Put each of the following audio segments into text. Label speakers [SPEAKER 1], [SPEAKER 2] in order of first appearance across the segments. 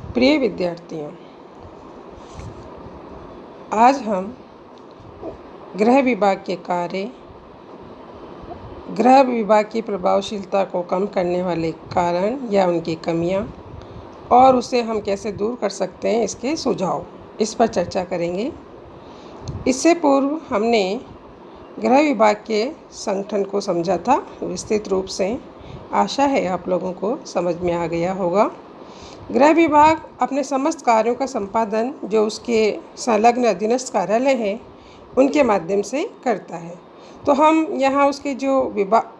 [SPEAKER 1] प्रिय विद्यार्थियों, आज हम गृह विभाग के कार्य, गृह विभाग की प्रभावशीलता को कम करने वाले कारण या उनकी कमियां और उसे हम कैसे दूर कर सकते हैं, इसके सुझाव, इस पर चर्चा करेंगे। इससे पूर्व हमने गृह विभाग के संगठन को समझा था विस्तृत रूप से। आशा है आप लोगों को समझ में आ गया होगा। गृह विभाग अपने समस्त कार्यों का संपादन जो उसके संलग्न अधीनस्थ कार्यालय हैं उनके माध्यम से करता है। तो हम यहाँ उसके जो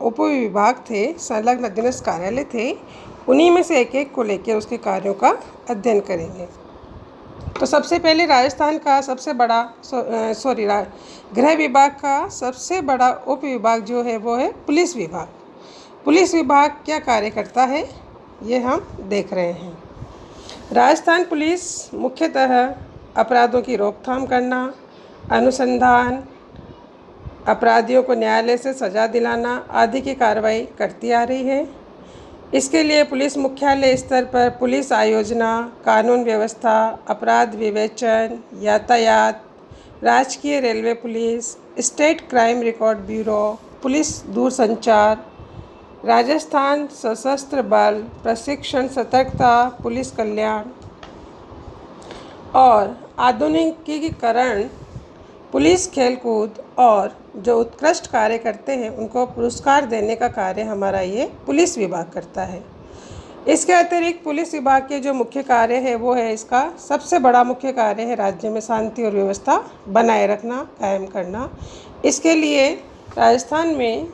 [SPEAKER 1] उप विभाग थे, संलग्न अधीनस्थ कार्यालय थे, उन्हीं में से एक एक को लेकर उसके कार्यों का अध्ययन करेंगे। तो सबसे पहले राजस्थान का सबसे बड़ा गृह विभाग का सबसे बड़ा उप विभाग जो है वो है पुलिस विभाग। पुलिस विभाग क्या कार्य करता है ये हम देख रहे हैं। राजस्थान पुलिस मुख्यतः अपराधों की रोकथाम करना, अनुसंधान, अपराधियों को न्यायालय से सज़ा दिलाना आदि की कार्रवाई करती आ रही है। इसके लिए पुलिस मुख्यालय स्तर पर पुलिस आयोजना, कानून व्यवस्था, अपराध विवेचन, यातायात, राजकीय railway police, state crime record bureau, police दूरसंचार, राजस्थान सशस्त्र बल, प्रशिक्षण, सतर्कता, पुलिस कल्याण और आधुनिकीकरण, पुलिस खेलकूद और जो उत्कृष्ट कार्य करते हैं उनको पुरस्कार देने का कार्य हमारा ये पुलिस विभाग करता है। इसके अतिरिक्त पुलिस विभाग के जो मुख्य कार्य है वो है, इसका सबसे बड़ा मुख्य कार्य है राज्य में शांति और व्यवस्था बनाए रखना, कायम करना। इसके लिए राजस्थान में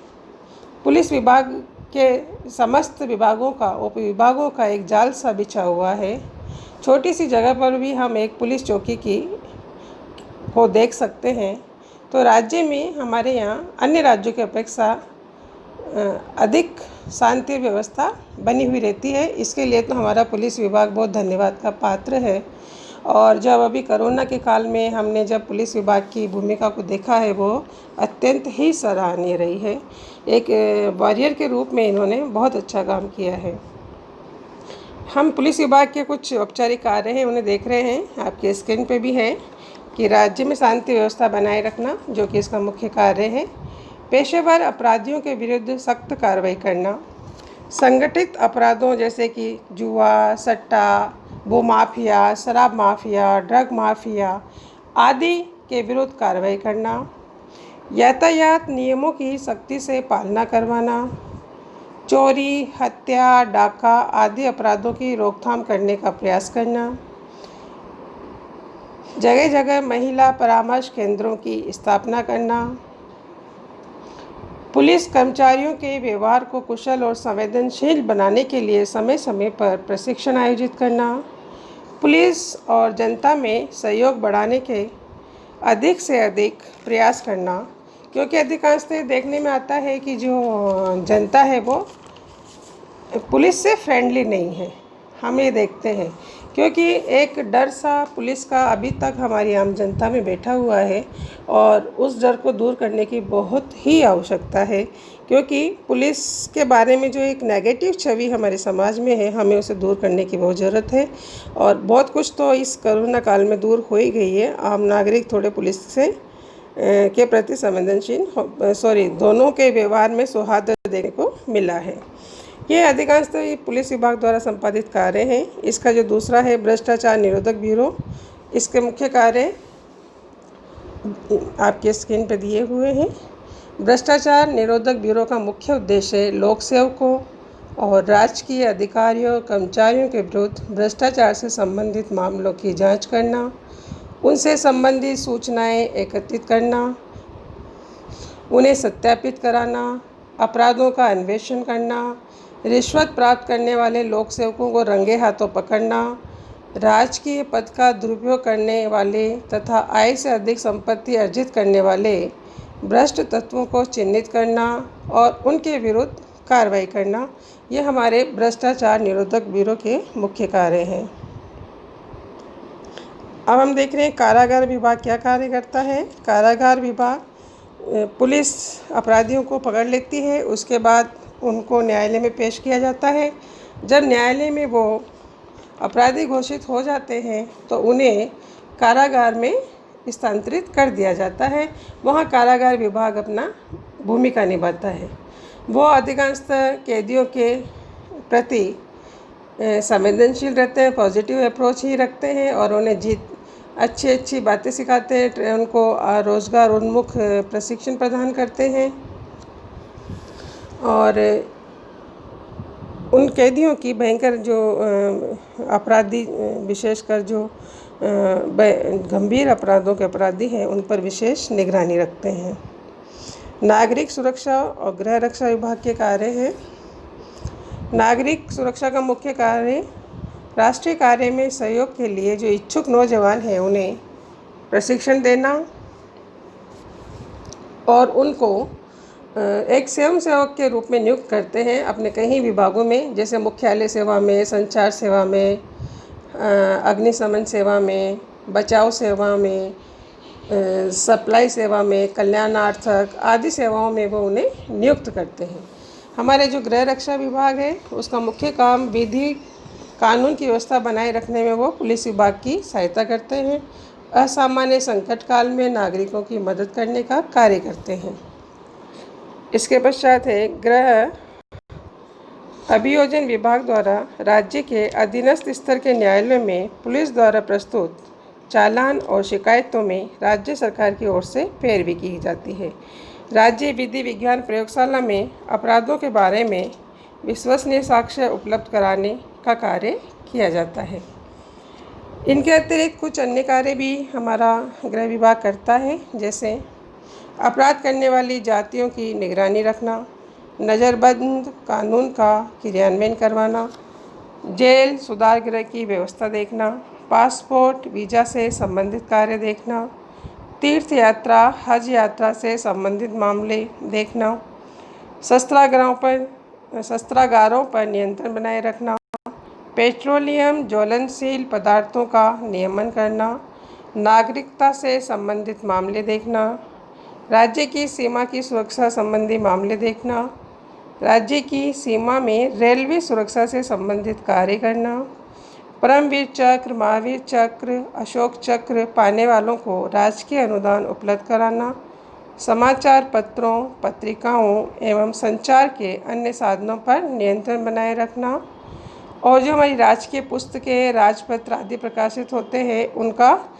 [SPEAKER 1] पुलिस विभाग के समस्त विभागों का, उप विभागों का एक जाल सा बिछा हुआ है। छोटी सी जगह पर भी हम एक पुलिस चौकी को देख सकते हैं। तो राज्य में हमारे यहाँ अन्य राज्यों की अपेक्षा अधिक शांति व्यवस्था बनी हुई रहती है। इसके लिए तो हमारा पुलिस विभाग बहुत धन्यवाद का पात्र है। और जब अभी कोरोना के काल में हमने जब पुलिस विभाग की भूमिका को देखा है वो अत्यंत ही सराहनीय रही है। एक वॉरियर के रूप में इन्होंने बहुत अच्छा काम किया है। हम पुलिस विभाग के कुछ औपचारिक कार्य हैं उन्हें देख रहे हैं, आपके स्क्रीन पे भी है कि राज्य में शांति व्यवस्था बनाए रखना जो कि इसका मुख्य कार्य है। पेशेवर अपराधियों के विरुद्ध सख्त कार्रवाई करना, संगठित अपराधों जैसे कि जुआ, सट्टा, भूमाफिया, शराब माफिया, ड्रग माफिया आदि के विरुद्ध कार्रवाई करना, यातायात नियमों की सख्ती से पालना करवाना, चोरी, हत्या, डाका आदि अपराधों की रोकथाम करने का प्रयास करना, जगह जगह महिला परामर्श केंद्रों की स्थापना करना, पुलिस कर्मचारियों के व्यवहार को कुशल और संवेदनशील बनाने के लिए समय समय पर प्रशिक्षण आयोजित करना, पुलिस और जनता में सहयोग बढ़ाने के अधिक से अधिक प्रयास करना, क्योंकि अधिकांशतः देखने में आता है कि जो जनता है वो पुलिस से फ्रेंडली नहीं है। हम ये देखते हैं क्योंकि एक डर सा पुलिस का अभी तक हमारी आम जनता में बैठा हुआ है और उस डर को दूर करने की बहुत ही आवश्यकता है, क्योंकि पुलिस के बारे में जो एक नेगेटिव छवि हमारे समाज में है, हमें उसे दूर करने की बहुत ज़रूरत है। और बहुत कुछ तो इस कोरोना काल में दूर हो ही गई है। आम नागरिक थोड़े पुलिस से के प्रति संवेदनशील दोनों के व्यवहार में सौहार्द देखने को मिला है। ये अधिकांशतः ये पुलिस विभाग द्वारा संपादित कार्य हैं। इसका जो दूसरा है भ्रष्टाचार निरोधक ब्यूरो, इसके मुख्य कार्य आपके स्क्रीन पर दिए हुए हैं। भ्रष्टाचार निरोधक ब्यूरो का मुख्य उद्देश्य लोक सेवकों और राजकीय अधिकारियों कर्मचारियों के विरुद्ध भ्रष्टाचार से संबंधित मामलों की जांच करना, उनसे संबंधित सूचनाएं एकत्रित करना, उन्हें सत्यापित कराना, अपराधों का अन्वेषण करना, रिश्वत प्राप्त करने वाले लोक सेवकों को रंगे हाथों पकड़ना, राजकीय पद का दुरुपयोग करने वाले तथा आय से अधिक संपत्ति अर्जित करने वाले भ्रष्ट तत्वों को चिन्हित करना और उनके विरुद्ध कार्रवाई करना, ये हमारे भ्रष्टाचार निरोधक ब्यूरो के मुख्य कार्य हैं। अब हम देख रहे हैं कारागार विभाग क्या कार्य करता है। कारागार विभाग पुलिस अपराधियों को पकड़ लेती है, उसके बाद उनको न्यायालय में पेश किया जाता है। जब न्यायालय में वो अपराधी घोषित हो जाते हैं तो उन्हें कारागार में स्थानांतरित कर दिया जाता है। वहाँ कारागार विभाग अपना भूमिका निभाता है। वो अधिकांशतः कैदियों के प्रति संवेदनशील रहते हैं, पॉजिटिव अप्रोच ही रखते हैं और उन्हें अच्छी अच्छी बातें सिखाते हैं, उनको रोज़गार उन्मुख प्रशिक्षण प्रदान करते हैं और उन कैदियों की भयंकर जो अपराधी, विशेषकर जो गंभीर अपराधों के अपराधी हैं, उन पर विशेष निगरानी रखते हैं। नागरिक सुरक्षा और गृह रक्षा विभाग के कार्य हैं। नागरिक सुरक्षा का मुख्य कार्य राष्ट्रीय कार्य में सहयोग के लिए जो इच्छुक नौजवान हैं उन्हें प्रशिक्षण देना और उनको एक स्वयंसेवक के रूप में नियुक्त करते हैं अपने कई विभागों में, जैसे मुख्यालय सेवा में, संचार सेवा में, अग्निशमन सेवा में, बचाव सेवा में, सप्लाई सेवा में, कल्याणार्थक आदि सेवाओं में वो उन्हें नियुक्त करते हैं। हमारे जो गृह रक्षा विभाग है उसका मुख्य काम विधि कानून की व्यवस्था बनाए रखने में वो पुलिस विभाग की सहायता करते हैं। असामान्य संकट काल में नागरिकों की मदद करने का कार्य करते हैं। इसके पश्चात है गृह अभियोजन विभाग द्वारा राज्य के अधीनस्थ स्तर के न्यायालय में पुलिस द्वारा प्रस्तुत चालान और शिकायतों में राज्य सरकार की ओर से पैरवी की जाती है। राज्य विधि विज्ञान प्रयोगशाला में अपराधों के बारे में विश्वसनीय साक्ष्य उपलब्ध कराने का कार्य किया जाता है। इनके अतिरिक्त कुछ अन्य कार्य भी हमारा गृह विभाग करता है, जैसे अपराध करने वाली जातियों की निगरानी रखना, नज़रबंद कानून का क्रियान्वयन करवाना, जेल सुधार गृह की व्यवस्था देखना, पासपोर्ट वीज़ा से संबंधित कार्य देखना, तीर्थ यात्रा हज यात्रा से संबंधित मामले देखना, शस्त्रागारों पर नियंत्रण बनाए रखना, पेट्रोलियम ज्वलनशील पदार्थों का नियमन करना, नागरिकता से संबंधित मामले देखना, राज्य की सीमा की सुरक्षा संबंधी मामले देखना, राज्य की सीमा में रेलवे सुरक्षा से संबंधित कार्य करना, परमवीर चक्र, महावीर चक्र, अशोक चक्र पाने वालों को राजकीय अनुदान उपलब्ध कराना, समाचार पत्रों, पत्रिकाओं एवं संचार के अन्य साधनों पर नियंत्रण बनाए रखना और जो हमारी राजकीय पुस्तकें, राजपत्र आदि प्रकाशित होते हैं उनका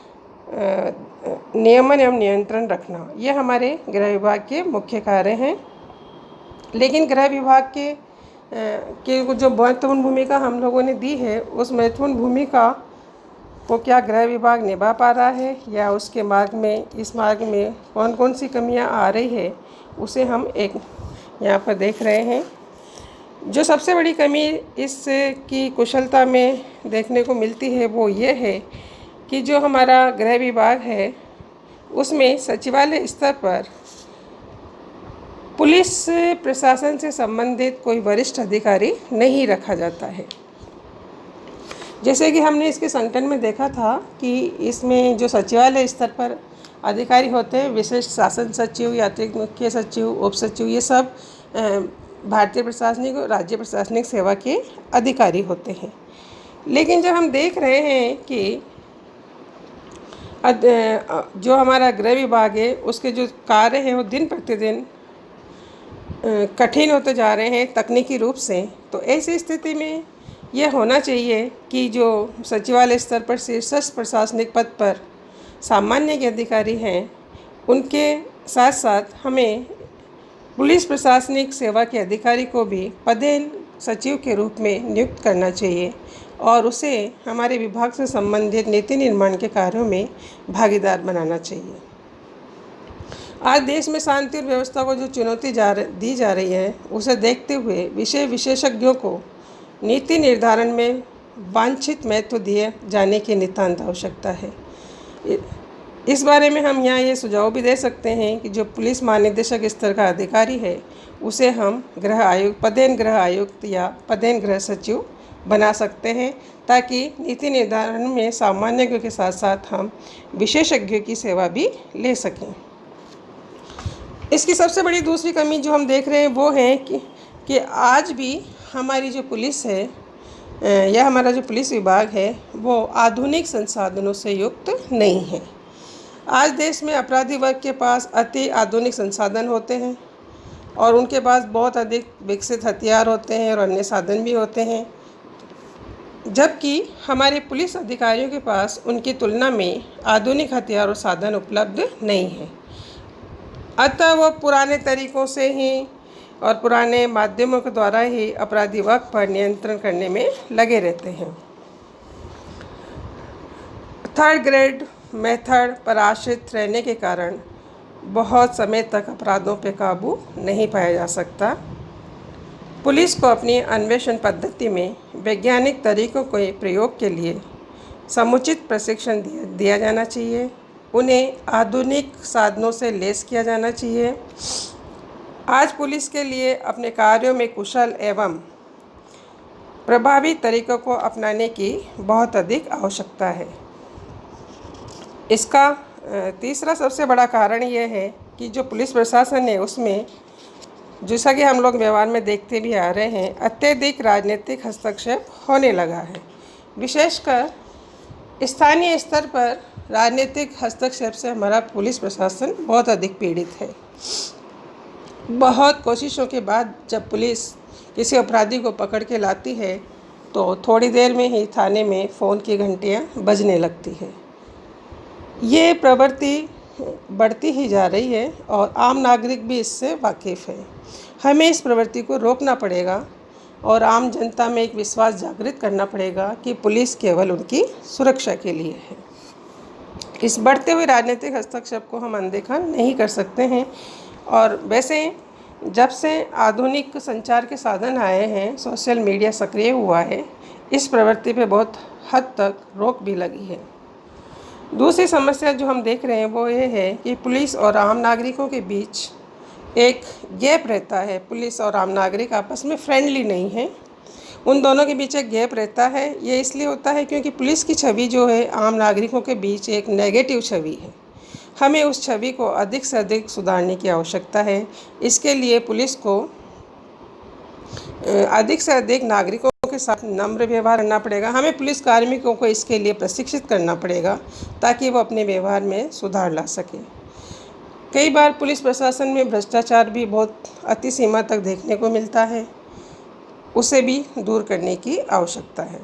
[SPEAKER 1] नियमन एवं नियंत्रण रखना, ये हमारे गृह विभाग के मुख्य कार्य हैं। लेकिन गृह विभाग के जो महत्वपूर्ण भूमिका हम लोगों ने दी है, उस महत्वपूर्ण भूमिका को क्या गृह विभाग निभा पा रहा है या उसके इस मार्ग में कौन कौन सी कमियां आ रही है, उसे हम एक यहाँ पर देख रहे हैं। जो सबसे बड़ी कमी इसकी कुशलता में देखने को मिलती है वो ये है कि जो हमारा गृह विभाग है उसमें सचिवालय स्तर पर पुलिस प्रशासन से संबंधित कोई वरिष्ठ अधिकारी नहीं रखा जाता है। जैसे कि हमने इसके संगठन में देखा था कि इसमें जो सचिवालय स्तर पर अधिकारी होते हैं, विशिष्ट शासन सचिव, अतिरिक्त मुख्य सचिव, उप सचिव, ये सब भारतीय प्रशासनिक और राज्य प्रशासनिक सेवा के अधिकारी होते हैं। लेकिन जब हम देख रहे हैं कि जो हमारा गृह विभाग है उसके जो कार्य हैं वो दिन प्रतिदिन कठिन होते जा रहे हैं तकनीकी रूप से, तो ऐसी स्थिति में यह होना चाहिए कि जो सचिवालय स्तर पर शीर्षस्थ प्रशासनिक पद पर सामान्य के अधिकारी हैं उनके साथ साथ हमें पुलिस प्रशासनिक सेवा के अधिकारी को भी पदेन सचिव के रूप में नियुक्त करना चाहिए और उसे हमारे विभाग से संबंधित नीति निर्माण के कार्यों में भागीदार बनाना चाहिए। आज देश में शांति और व्यवस्था को जो चुनौती दी जा रही है उसे देखते हुए विषय विशेषज्ञों को नीति निर्धारण में वांछित महत्व दिए जाने की नितांत आवश्यकता है। इस बारे में हम यहाँ ये सुझाव भी दे सकते हैं कि जो पुलिस महानिदेशक स्तर का अधिकारी है उसे हम गृह आयुक्त, पदेन गृह आयुक्त या पदेन गृह सचिव बना सकते हैं, ताकि नीति निर्धारण में सामान्यज्ञों के साथ साथ हम विशेषज्ञों की सेवा भी ले सकें। इसकी सबसे बड़ी दूसरी कमी जो हम देख रहे हैं वो है कि आज भी हमारी जो पुलिस है यह हमारा जो पुलिस विभाग है वो आधुनिक संसाधनों से युक्त नहीं है। आज देश में अपराधी वर्ग के पास अति आधुनिक संसाधन होते हैं और उनके पास बहुत अधिक विकसित हथियार होते हैं और अन्य साधन भी होते हैं, जबकि हमारे पुलिस अधिकारियों के पास उनकी तुलना में आधुनिक हथियार और साधन उपलब्ध नहीं है। अतः वह पुराने तरीक़ों से ही और पुराने माध्यमों के द्वारा ही अपराधी वर्ग पर नियंत्रण करने में लगे रहते हैं। थर्ड ग्रेड मेथड पर आश्रित रहने के कारण बहुत समय तक अपराधों पर काबू नहीं पाया जा सकता। पुलिस को अपनी अन्वेषण पद्धति में वैज्ञानिक तरीक़ों के प्रयोग के लिए समुचित प्रशिक्षण दिया जाना चाहिए। उन्हें आधुनिक साधनों से लैस किया जाना चाहिए। आज पुलिस के लिए अपने कार्यों में कुशल एवं प्रभावी तरीक़ों को अपनाने की बहुत अधिक आवश्यकता है। इसका तीसरा सबसे बड़ा कारण यह है कि जो पुलिस प्रशासन है उसमें, जैसा कि हम लोग व्यवहार में देखते भी आ रहे हैं, अत्यधिक राजनीतिक हस्तक्षेप होने लगा है। विशेषकर स्थानीय स्तर पर राजनीतिक हस्तक्षेप से हमारा पुलिस प्रशासन बहुत अधिक पीड़ित है। बहुत कोशिशों के बाद जब पुलिस किसी अपराधी को पकड़ के लाती है तो थोड़ी देर में ही थाने में फ़ोन की घंटियां बजने लगती है। ये प्रवृत्ति बढ़ती ही जा रही है और आम नागरिक भी इससे वाकिफ़ है। हमें इस प्रवृत्ति को रोकना पड़ेगा और आम जनता में एक विश्वास जागृत करना पड़ेगा कि पुलिस केवल उनकी सुरक्षा के लिए है। इस बढ़ते हुए राजनीतिक हस्तक्षेप को हम अनदेखा नहीं कर सकते हैं। और वैसे जब से आधुनिक संचार के साधन आए हैं, सोशल मीडिया सक्रिय हुआ है, इस प्रवृत्ति पे बहुत हद तक रोक भी लगी है। दूसरी समस्या जो हम देख रहे हैं वो ये है कि पुलिस और आम नागरिकों के बीच एक गैप रहता है। पुलिस और आम नागरिक आपस में फ्रेंडली नहीं है, उन दोनों के बीच एक गैप रहता है। ये इसलिए होता है क्योंकि पुलिस की छवि जो है आम नागरिकों के बीच एक नेगेटिव छवि है। हमें उस छवि को अधिक से अधिक सुधारने की आवश्यकता है। इसके लिए पुलिस को अधिक से अधिक नागरिकों के साथ नम्र व्यवहार करना पड़ेगा। हमें पुलिस कार्मिकों को इसके लिए प्रशिक्षित करना पड़ेगा ताकि वो अपने व्यवहार में सुधार ला सकें। कई बार पुलिस प्रशासन में भ्रष्टाचार भी बहुत अति सीमा तक देखने को मिलता है, उसे भी दूर करने की आवश्यकता है।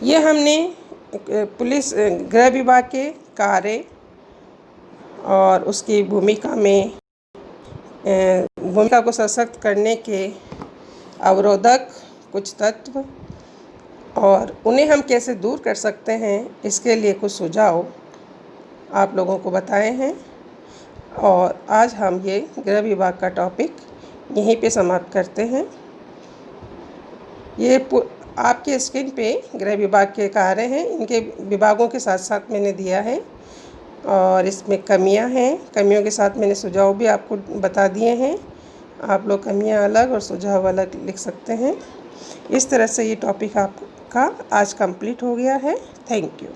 [SPEAKER 1] ये हमने पुलिस गृह विभाग के कार्य और उसकी भूमिका को सशक्त करने के अवरोधक कुछ तत्व और उन्हें हम कैसे दूर कर सकते हैं, इसके लिए कुछ सुझाव आप लोगों को बताए हैं। और आज हम ये गृह विभाग का टॉपिक यहीं पे समाप्त करते हैं। ये आपके स्क्रीन पे गृह विभाग के कार्य हैं, इनके विभागों के साथ साथ मैंने दिया है और इसमें कमियां हैं। कमियों के साथ मैंने सुझाव भी आपको बता दिए हैं। आप लोग कमियां अलग और सुझाव अलग लिख सकते हैं। इस तरह से ये टॉपिक आपका आज कंप्लीट हो गया है। Thank you.